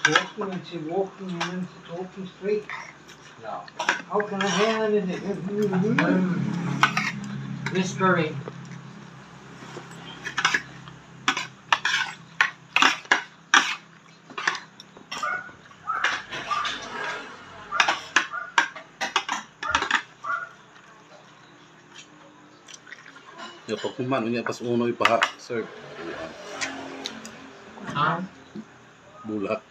talking and she's walking and then she's talking straight. No. How can I handle it? Whispering. Yung pag kumano niya, pas uno ipaha, sir. Bulat.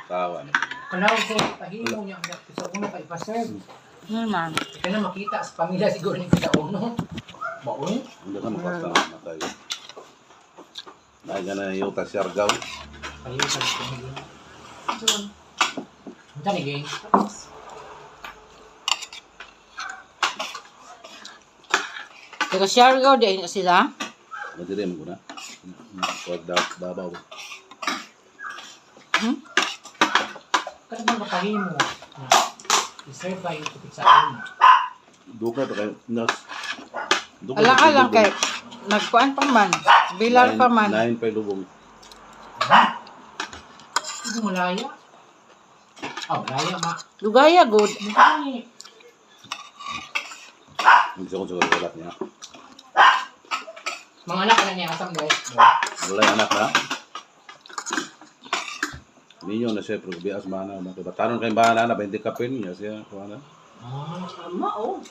Tawa na. Kanaw ko, pahimo niya ang sa uno kay paserve. Naman. Ika na makita sa pamilya siguro ni sa uno. Baon? Hindi ka makasama na tayo. Dahil ka na yung tasyargaw. Kayo sa pamilya. Punta ni Gay. Taga Siargao din sila. Madirim ko na. Huwag dabaw. Kasi mga pahimo. I-serve ba yung tupit sa uno? Duka pa kayo. Nas. Alang-alang kay nagkuan pa man. Bilar pa man. 9 pa lubong. Hindi mo laya? Oh, laya ma. Lugaya good. Hindi. Hindi ko siguro wala niya. Mga anak na niya asam guys. Wala yung anak na. Ninyo na siya, pero bias mana. Batanon kayong bahala na, 20 kapin niya siya. Kuha Tama, oh.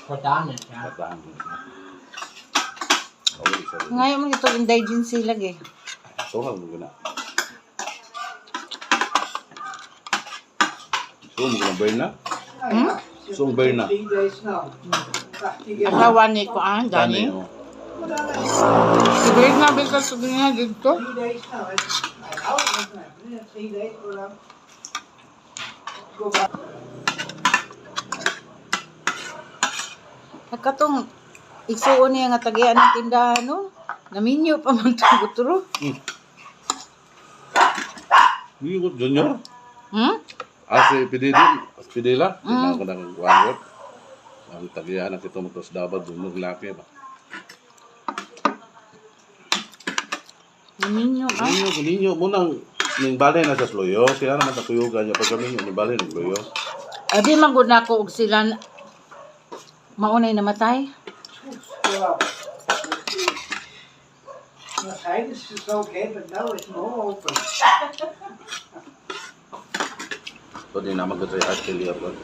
Portahan na siya. Batahan ko siya. Okay, sorry. Ngayon mo ito indigency lagi. Tuhal mo gina. So, mo gina burn na? So, burn na. 3 days now. Asawa ni kuan Dani. Oh. Siguro na bisa sa niya dito. 3 days now. I'm out, isn't it? 3 days, go down. Go back. Nagkatong igsuon niya nga tagian ng tindahan no. Naminyo pa man itong butro. Hindi ko, Junior. Si Pidila. Tingnan ko ng one word. Ang tagihan at ito magtos dapat dumog laki ba? Naminyo ah. Ninyo mo nang ning balay na sa sloyo. Sila naman takuyugan niya. Pag kami ning balay ng sloyo. Abi magud na ko og sila maunay namatay. Well, the sinus is okay, but now it's more open. So, di na mag-try at clear ba?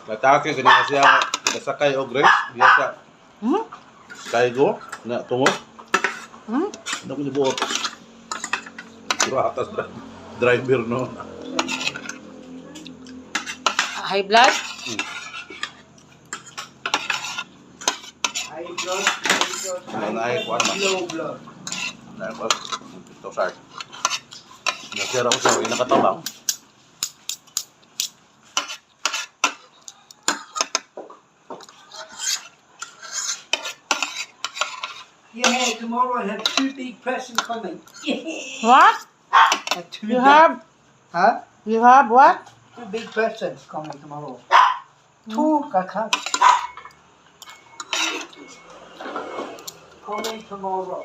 Natake kanina siya nasakay og race. Diya siya. Sky go na tungo. Ano ko nibuot? Puro atas driver no. High blood? High blood, Ano na ay kuan ba? low blood. Na ba? Ito sa. Nasira ko sa nakatabang. Yeah, tomorrow I have 2 big presents coming. What? You have? Huh? You have what? 2 big presents coming tomorrow. 2 kakak. Coming tomorrow.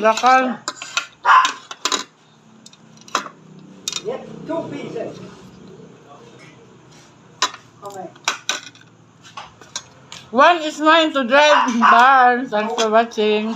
Bakal. Yep, 2 pieces. Coming. One is mine to drive. Bye. Thanks for watching.